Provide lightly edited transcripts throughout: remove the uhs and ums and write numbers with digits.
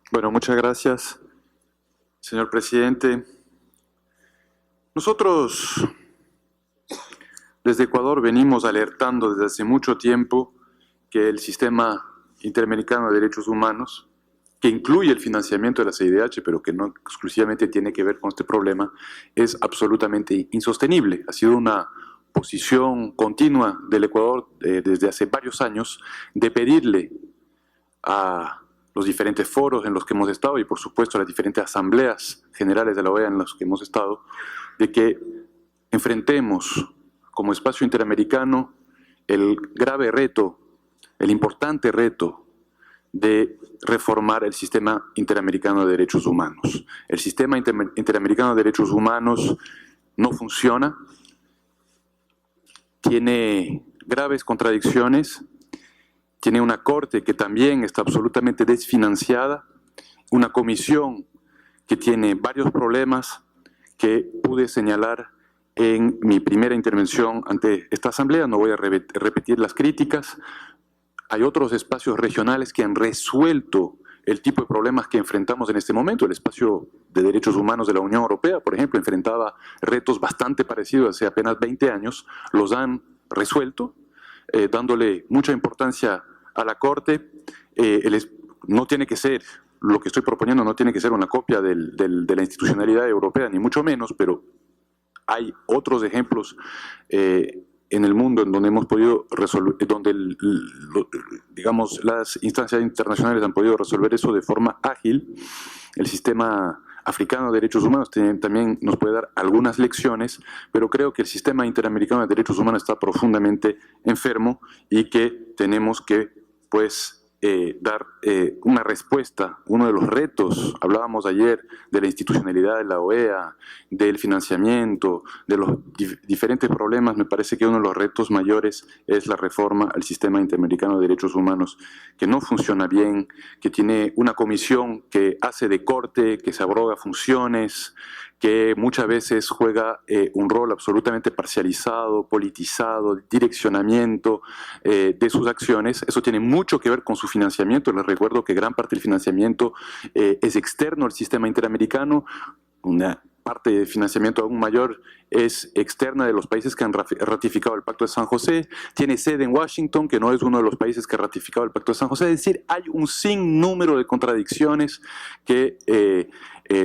Bueno, muchas gracias, señor presidente. Nosotros desde Ecuador venimos alertando desde hace mucho tiempo que el sistema interamericano de derechos humanos, que incluye el financiamiento de la CIDH, pero que no exclusivamente tiene que ver con este problema, es absolutamente insostenible. Ha sido una posición continua del Ecuador desde hace varios años de pedirle a los diferentes foros en los que hemos estado y por supuesto a las diferentes asambleas generales de la OEA en las que hemos estado, de que enfrentemos como espacio interamericano el grave reto, el importante reto de reformar el sistema interamericano de derechos humanos. El sistema interamericano de derechos humanos no funciona, tiene graves contradicciones, tiene una corte que también está absolutamente desfinanciada, una comisión que tiene varios problemas que pude señalar en mi primera intervención ante esta asamblea. No voy a repetir las críticas. Hay otros espacios regionales que han resuelto el tipo de problemas que enfrentamos en este momento. El espacio de derechos humanos de la Unión Europea, por ejemplo, enfrentaba retos bastante parecidos hace apenas 20 años, los han resuelto, dándole mucha importancia a la Corte. No tiene que ser, lo que estoy proponiendo no tiene que ser una copia de la institucionalidad europea, ni mucho menos, pero hay otros ejemplos en el mundo en donde hemos podido resolver, donde digamos las instancias internacionales han podido resolver eso de forma ágil. El sistema africano de derechos humanos también nos puede dar algunas lecciones, pero creo que el sistema interamericano de derechos humanos está profundamente enfermo y que tenemos que, pues, dar una respuesta. Uno de los retos, hablábamos ayer de la institucionalidad de la OEA, del financiamiento, de los diferentes problemas. Me parece que uno de los retos mayores es la reforma al sistema interamericano de derechos humanos, que no funciona bien, que tiene una comisión que hace de corte, que se abroga funciones, que muchas veces juega un rol absolutamente parcializado, politizado, de direccionamiento de sus acciones. Eso tiene mucho que ver con su financiamiento. Les recuerdo que gran parte del financiamiento es externo al sistema interamericano. Una parte de financiamiento aún mayor es externa de los países que han ratificado el Pacto de San José. Tiene sede en Washington, que no es uno de los países que ha ratificado el Pacto de San José. Es decir, hay un sinnúmero de contradicciones que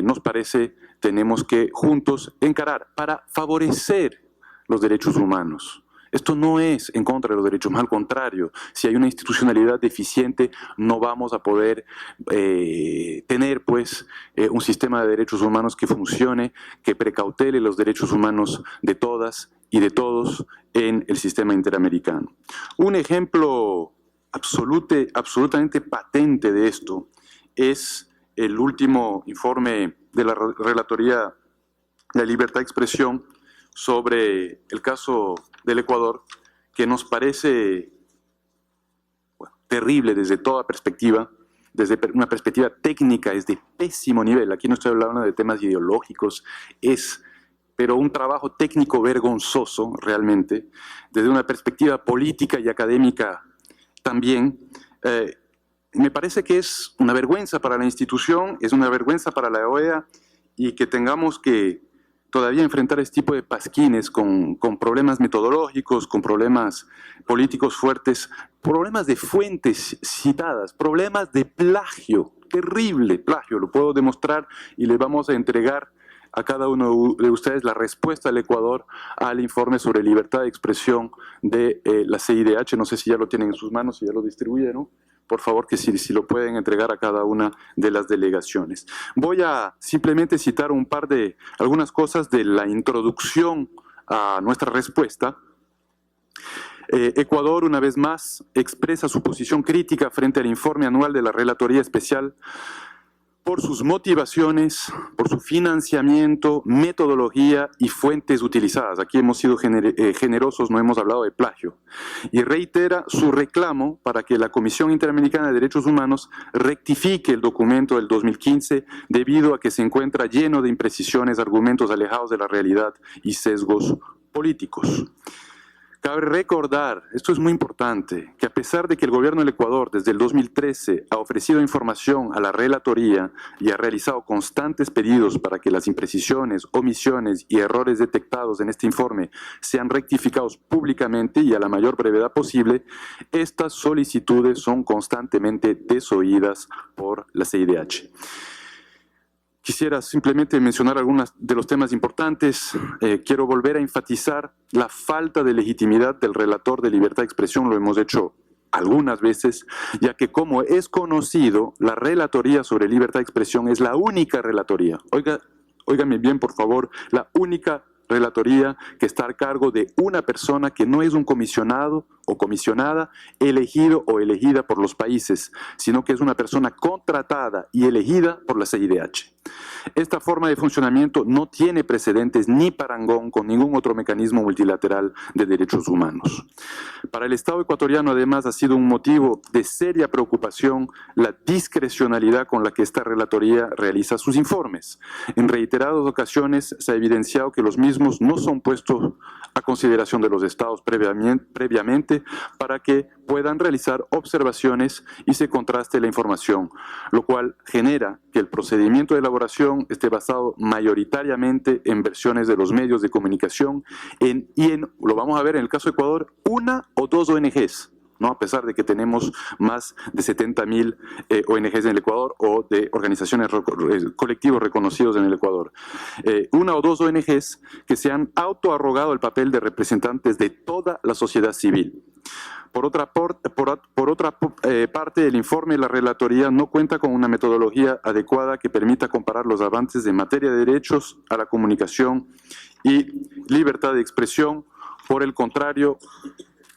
nos parece tenemos que juntos encarar para favorecer los derechos humanos. Esto no es en contra de los derechos humanos, al contrario. Si hay una institucionalidad deficiente, no vamos a poder tener, pues, un sistema de derechos humanos que funcione, que precautele los derechos humanos de todas y de todos en el sistema interamericano. Un ejemplo absolutamente patente de esto es el último informe de la Relatoría de la Libertad de Expresión sobre el caso del Ecuador, que nos parece terrible desde toda perspectiva, desde una perspectiva técnica, es de pésimo nivel. Aquí no estoy hablando de temas ideológicos, pero un trabajo técnico vergonzoso realmente, desde una perspectiva política y académica también. Me parece que es una vergüenza para la institución, es una vergüenza para la OEA, y que tengamos que todavía enfrentar este tipo de pasquines con problemas metodológicos, con problemas políticos fuertes, problemas de fuentes citadas, problemas de plagio, terrible plagio. Lo puedo demostrar y les vamos a entregar a cada uno de ustedes la respuesta del Ecuador al informe sobre libertad de expresión de la CIDH. No sé si ya lo tienen en sus manos, si ya lo distribuyeron. Por favor, que si lo pueden entregar a cada una de las delegaciones. Voy a simplemente citar algunas cosas de la introducción a nuestra respuesta. Ecuador, una vez más, expresa su posición crítica frente al informe anual de la Relatoría Especial por sus motivaciones, por su financiamiento, metodología y fuentes utilizadas. Aquí hemos sido generosos, no hemos hablado de plagio. Y reitera su reclamo para que la Comisión Interamericana de Derechos Humanos rectifique el documento del 2015 debido a que se encuentra lleno de imprecisiones, argumentos alejados de la realidad y sesgos políticos. Cabe recordar, esto es muy importante, que a pesar de que el gobierno del Ecuador desde el 2013 ha ofrecido información a la relatoría y ha realizado constantes pedidos para que las imprecisiones, omisiones y errores detectados en este informe sean rectificados públicamente y a la mayor brevedad posible, estas solicitudes son constantemente desoídas por la CIDH. Quisiera simplemente mencionar algunos de los temas importantes. Quiero volver a enfatizar la falta de legitimidad del relator de libertad de expresión. Lo hemos hecho algunas veces, ya que como es conocido, la relatoría sobre libertad de expresión es la única relatoría. Óigame bien, por favor, la única relatoría que está a cargo de una persona que no es un comisionado o comisionada elegido o elegida por los países, sino que es una persona contratada y elegida por la CIDH. Esta forma de funcionamiento no tiene precedentes ni parangón con ningún otro mecanismo multilateral de derechos humanos. Para el Estado ecuatoriano, además, ha sido un motivo de seria preocupación la discrecionalidad con la que esta relatoría realiza sus informes. En reiteradas ocasiones se ha evidenciado que los mismos no son puestos a consideración de los Estados previamente para que puedan realizar observaciones y se contraste la información, lo cual genera que el procedimiento de elaboración esté basado mayoritariamente en versiones de los medios de comunicación lo vamos a ver en el caso de Ecuador, una o dos ONGs, ¿no? A pesar de que tenemos más de 70.000 ONGs en el Ecuador o de organizaciones colectivos reconocidos en el Ecuador. Una o dos ONGs que se han autoarrogado el papel de representantes de toda la sociedad civil. Por otra parte, el informe de la relatoría no cuenta con una metodología adecuada que permita comparar los avances en materia de derechos a la comunicación y libertad de expresión. Por el contrario,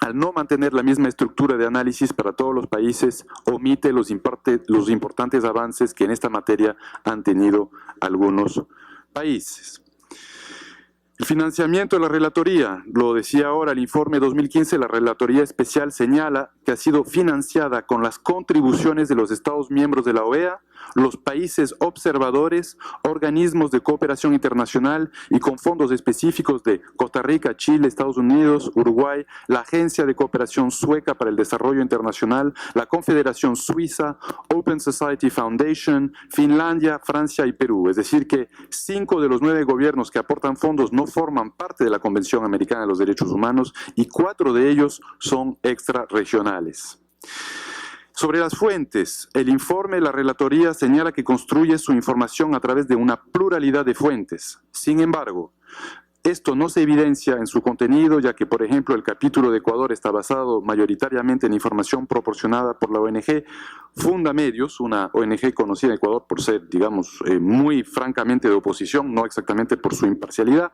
al no mantener la misma estructura de análisis para todos los países, omite los importantes avances que en esta materia han tenido algunos países. El financiamiento de la relatoría, lo decía ahora el informe 2015, la relatoría especial señala que ha sido financiada con las contribuciones de los Estados miembros de la OEA, los países observadores, organismos de cooperación internacional y con fondos específicos de Costa Rica, Chile, Estados Unidos, Uruguay, la Agencia de Cooperación Sueca para el Desarrollo Internacional, la Confederación Suiza, Open Society Foundation, Finlandia, Francia y Perú. Es decir que 5 de los 9 gobiernos que aportan fondos no forman parte de la Convención Americana de los Derechos Humanos y 4 de ellos son extrarregionales. Sobre las fuentes, el informe de la relatoría señala que construye su información a través de una pluralidad de fuentes. Sin embargo, esto no se evidencia en su contenido, ya que, por ejemplo, el capítulo de Ecuador está basado mayoritariamente en información proporcionada por la ONG Fundamedios, una ONG conocida en Ecuador por ser, digamos, muy francamente de oposición, no exactamente por su imparcialidad,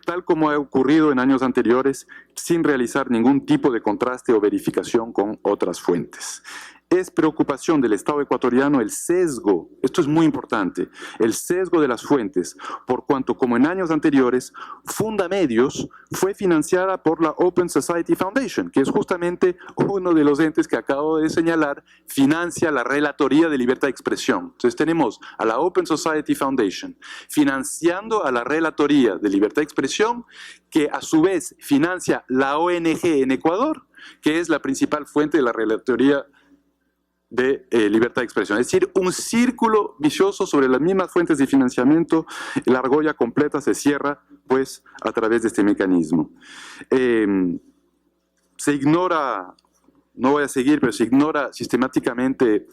tal como ha ocurrido en años anteriores, sin realizar ningún tipo de contraste o verificación con otras fuentes. Es preocupación del Estado ecuatoriano el sesgo, esto es muy importante, el sesgo de las fuentes, por cuanto, como en años anteriores, Fundamedios fue financiada por la Open Society Foundation, que es justamente uno de los entes que acabo de señalar, financia la Relatoría de Libertad de Expresión. Entonces tenemos a la Open Society Foundation financiando a la Relatoría de Libertad de Expresión, que a su vez financia la ONG en Ecuador, que es la principal fuente de la Relatoría de libertad de expresión. Es decir, un círculo vicioso sobre las mismas fuentes de financiamiento. La argolla completa se cierra, pues, a través de este mecanismo. Se ignora, no voy a seguir, pero se ignora sistemáticamente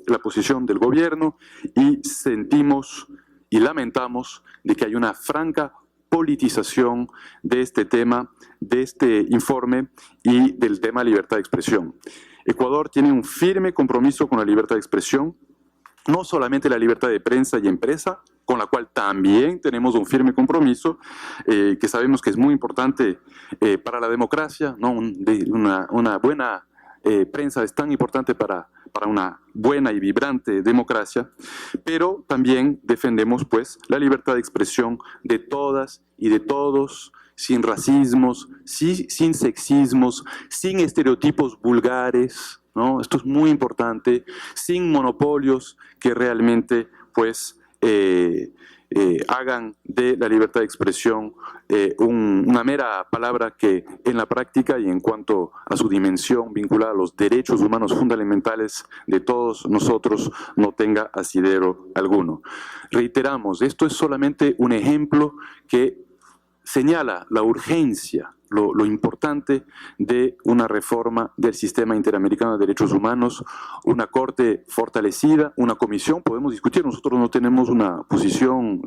la posición del gobierno y sentimos y lamentamos de que hay una franca politización de este tema, de este informe y del tema libertad de expresión. Ecuador tiene un firme compromiso con la libertad de expresión, no solamente la libertad de prensa y empresa, con la cual también tenemos un firme compromiso, que sabemos que es muy importante para la democracia, ¿no? Una buena prensa es tan importante para una buena y vibrante democracia, pero también defendemos, pues, la libertad de expresión de todas y de todos, sin racismos, sin sexismos, sin estereotipos vulgares, ¿no? Esto es muy importante, sin monopolios que realmente, pues, hagan de la libertad de expresión una mera palabra que en la práctica y en cuanto a su dimensión vinculada a los derechos humanos fundamentales de todos nosotros no tenga asidero alguno. Reiteramos, esto es solamente un ejemplo que señala la urgencia, lo importante de una reforma del sistema interamericano de derechos humanos, una corte fortalecida, una comisión, podemos discutir, nosotros no tenemos una posición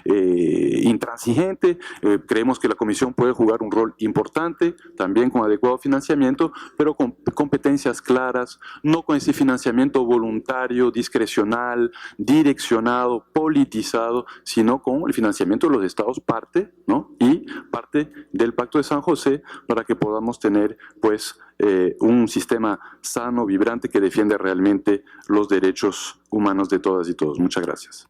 intransigente, creemos que la comisión puede jugar un rol importante, también con adecuado financiamiento, pero con competencias claras, no con ese financiamiento voluntario, discrecional, direccionado, politizado, sino con el financiamiento de los estados parte, ¿no? Y parte del Pacto de San José para que podamos tener pues un sistema sano, vibrante, que defiende realmente los derechos humanos de todas y todos. Muchas gracias.